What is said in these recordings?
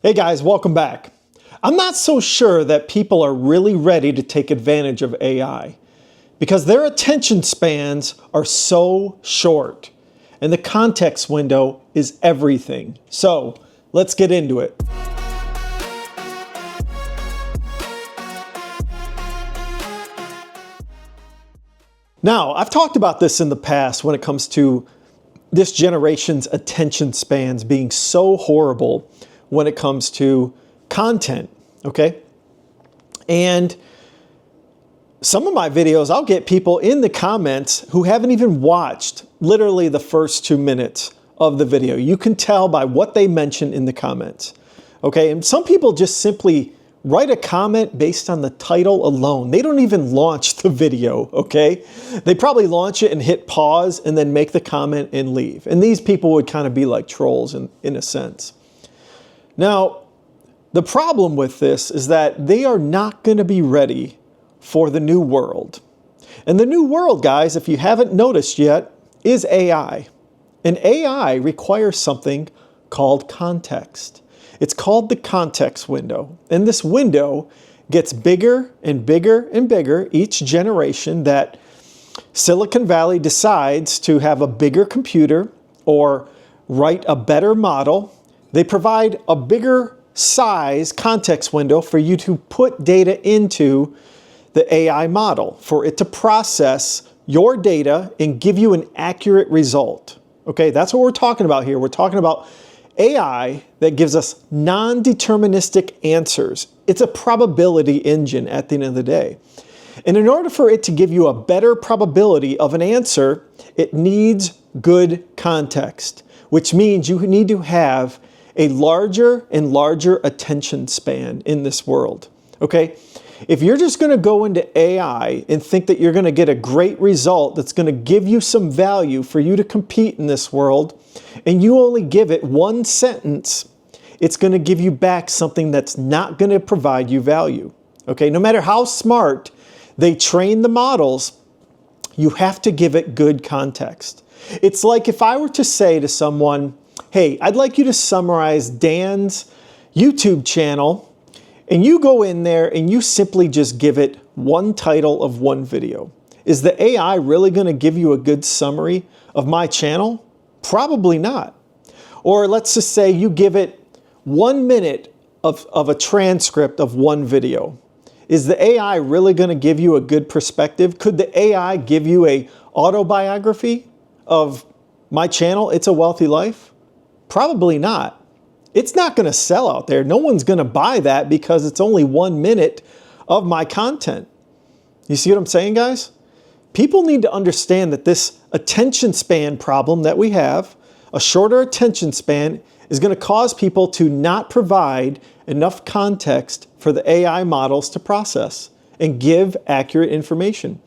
Hey guys, welcome back. I'm not so sure that people are really ready to take advantage of AI because their attention spans are so short and the context window is everything. So let's get into it. Now, I've talked about this in the past when it comes to this generation's attention spans being so horrible when it comes to content, okay? And some of my videos, I'll get people in the comments who haven't even watched literally the first 2 minutes of the video. You can tell by what they mention in the comments, okay? And some people just simply write a comment based on the title alone. They don't even launch the video, okay? They probably launch it and hit pause and then make the comment and leave. And these people would kind of be like trolls in a sense. Now, the problem with this is that they are not going to be ready for the new world. And the new world, guys, if you haven't noticed yet, is AI. And AI requires something called context. It's called the context window. And this window gets bigger and bigger and bigger each generation that Silicon Valley decides to have a bigger computer or write a better model. They provide a bigger size context window for you to put data into the AI model, for it to process your data and give you an accurate result. Okay, that's what we're talking about here. We're talking about AI that gives us non-deterministic answers. It's a probability engine at the end of the day. And in order for it to give you a better probability of an answer, it needs good context, which means you need to have a larger and larger attention span in this world, okay? If you're just gonna go into AI and think that you're gonna get a great result that's gonna give you some value for you to compete in this world, and you only give it one sentence, it's gonna give you back something that's not gonna provide you value, okay? No matter how smart they train the models, you have to give it good context. It's like if I were to say to someone, hey, I'd like you to summarize Dan's YouTube channel, and you go in there and you simply just give it one title of one video. Is the AI really going to give you a good summary of my channel? Probably not. Or let's just say you give it 1 minute of a transcript of one video. Is the AI really going to give you a good perspective? Could the AI give you a autobiography of my channel, It's a Wealthy Life? Probably not. It's not going to sell out there. No one's going to buy that because it's only 1 minute of my content. You see what I'm saying, guys? People need to understand that this attention span problem that we have, a shorter attention span, is going to cause people to not provide enough context for the AI models to process and give accurate information.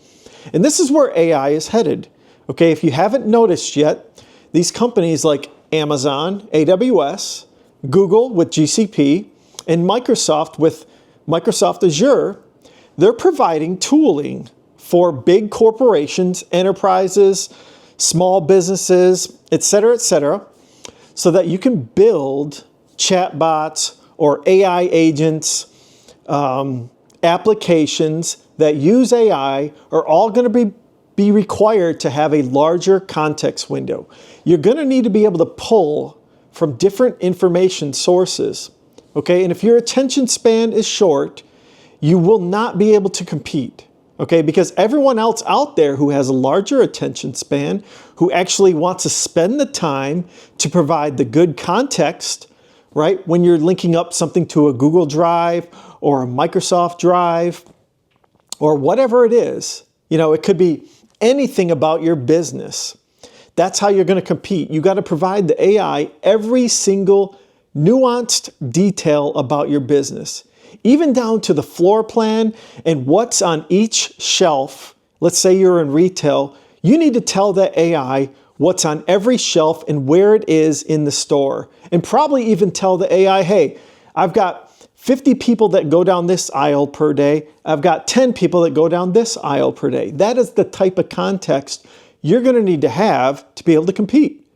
And this is where AI is headed. Okay, if you haven't noticed yet, these companies like Amazon, AWS, Google with GCP, and Microsoft with Microsoft Azure, they're providing tooling for big corporations, enterprises, small businesses, et cetera, so that you can build chatbots or AI agents, applications that use AI are all going to be required to have a larger context window. You're going to need to be able to pull from different information sources, okay? And if your attention span is short, you will not be able to compete, okay? Because everyone else out there who has a larger attention span, who actually wants to spend the time to provide the good context, right? When you're linking up something to a Google Drive or a Microsoft Drive or whatever it is, you know, it could be anything about your business. That's how you're going to compete. You got to provide the AI every single nuanced detail about your business, even down to the floor plan and what's on each shelf. Let's say you're in retail. You need to tell the AI what's on every shelf and where it is in the store. And probably even tell the AI, hey, I've got 50 people that go down this aisle per day. I've got 10 people that go down this aisle per day. That is the type of context you're going to need to have to be able to compete.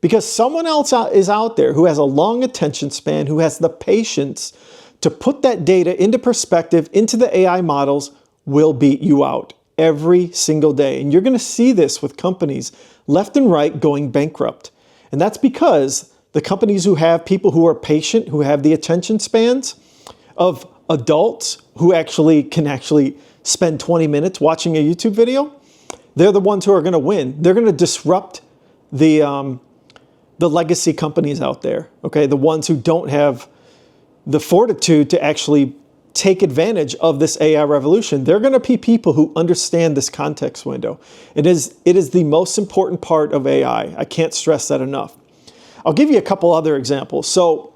because someone else is out there who has a long attention span, who has the patience to put that data into perspective, into the AI models, will beat you out every single day. And you're going to see this with companies left and right going bankrupt. And that's because the companies who have people who are patient, who have the attention spans of adults who can spend 20 minutes watching a YouTube video, they're the ones who are going to win. They're going to disrupt the legacy companies out there, okay? The ones who don't have the fortitude to actually take advantage of this AI revolution. They're going to be people who understand this context window. It is the most important part of AI. I can't stress that enough. I'll give you a couple other examples. So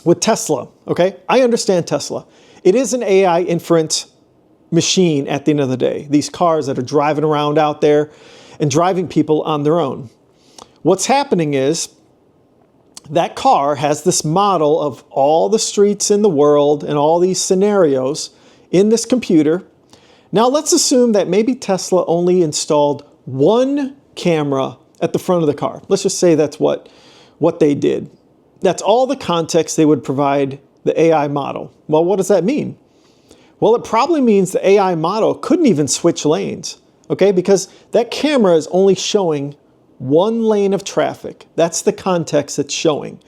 with Tesla, okay? I understand Tesla. It is an AI inference machine at the end of the day. These cars that are driving around out there and driving people on their own. What's happening is that car has this model of all the streets in the world and all these scenarios in this computer. Now let's assume that maybe Tesla only installed one camera at the front of the car. Let's just say that's what they did. That's all the context they would provide the AI model. Well, what does that mean? Well, it probably means the AI model couldn't even switch lanes, okay? Because that camera is only showing one lane of traffic. That's the context it's showing.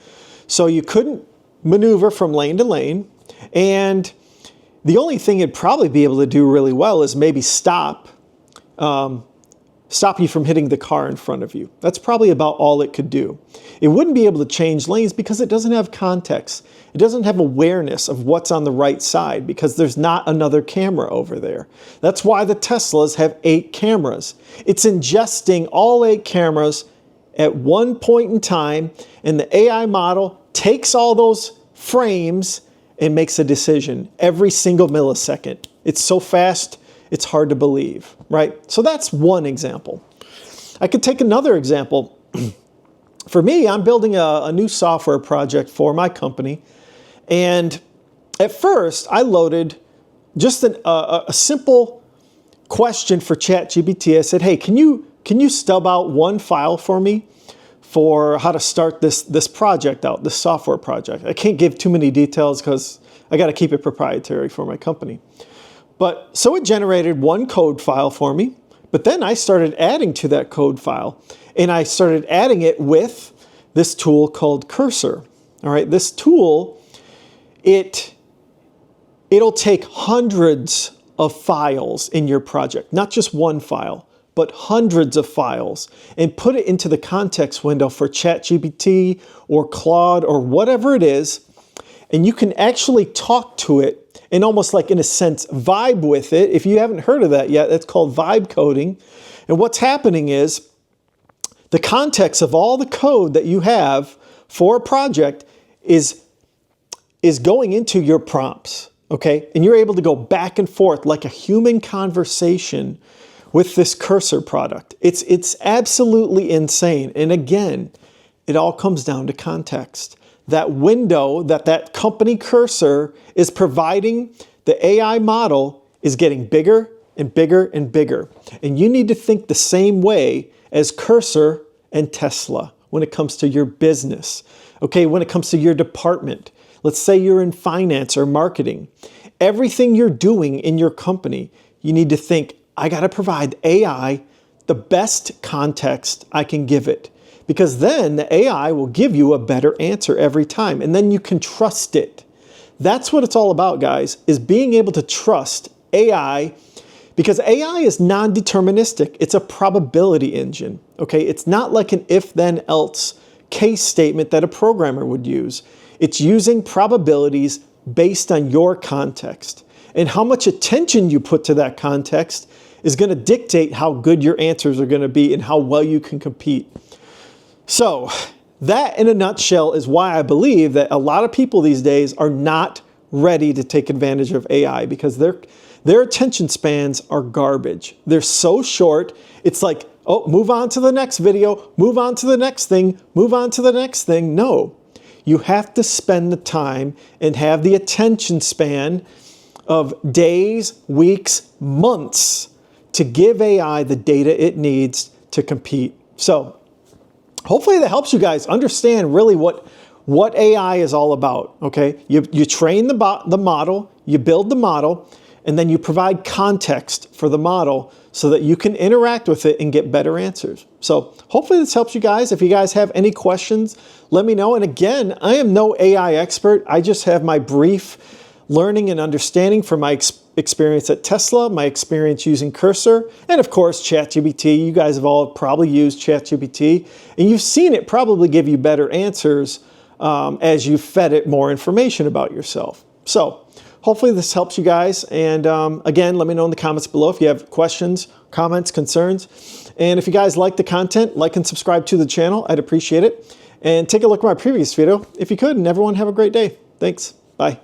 So you couldn't maneuver from lane to lane. And the only thing it'd probably be able to do really well is maybe stop you from hitting the car in front of you. That's probably about all it could do. It wouldn't be able to change lanes because it doesn't have context. It doesn't have awareness of what's on the right side because there's not another camera over there. That's why the Teslas have 8 cameras. It's ingesting all 8 cameras at one point in time, and the AI model takes all those frames and makes a decision every single millisecond. It's so fast, it's hard to believe, right? So that's one example. I could take another example. For me, I'm building a new software project for my company. And at first, I loaded just a simple question for ChatGPT. I said, hey, can you stub out one file for me for how to start this project out, this software project? I can't give too many details because I got to keep it proprietary for my company. But so it generated one code file for me, but then I started adding to that code file, and I started adding it with this tool called Cursor. All right, this tool, it'll take hundreds of files in your project, not just one file, but hundreds of files, and put it into the context window for ChatGPT or Claude or whatever it is, and you can actually talk to it and almost like, in a sense, vibe with it. If you haven't heard of that yet, that's called vibe coding. And what's happening is the context of all the code that you have for a project is going into your prompts, okay? And you're able to go back and forth like a human conversation with this Cursor product. It's absolutely insane. And again, it all comes down to context. That window that company Cursor is providing, the AI model is getting bigger and bigger and bigger. And you need to think the same way as Cursor and Tesla when it comes to your business. Okay, when it comes to your department. Let's say you're in finance or marketing. Everything you're doing in your company, you need to think, I got to provide AI the best context I can give it. Because then the AI will give you a better answer every time, and then you can trust it. That's what it's all about, guys, is being able to trust AI, because AI is non-deterministic. It's a probability engine, okay? It's not like an if-then-else case statement that a programmer would use. It's using probabilities based on your context. And how much attention you put to that context is going to dictate how good your answers are going to be and how well you can compete. So that in a nutshell is why I believe that a lot of people these days are not ready to take advantage of AI, because their attention spans are garbage. They're so short. It's like, oh, move on to the next video, move on to the next thing, move on to the next thing. No, you have to spend the time and have the attention span of days, weeks, months to give AI the data it needs to compete. So hopefully that helps you guys understand really what AI is all about, okay? You train the model, you build the model, and then you provide context for the model so that you can interact with it and get better answers. So hopefully this helps you guys. If you guys have any questions, let me know. And again, I am no AI expert. I just have my brief learning and understanding from my experience at Tesla, my experience using Cursor, and of course, ChatGPT. You guys have all probably used ChatGPT, and you've seen it probably give you better answers as you fed it more information about yourself. So hopefully this helps you guys. And again, let me know in the comments below if you have questions, comments, concerns. And if you guys like the content, like and subscribe to the channel. I'd appreciate it. And take a look at my previous video if you could. And everyone have a great day. Thanks. Bye.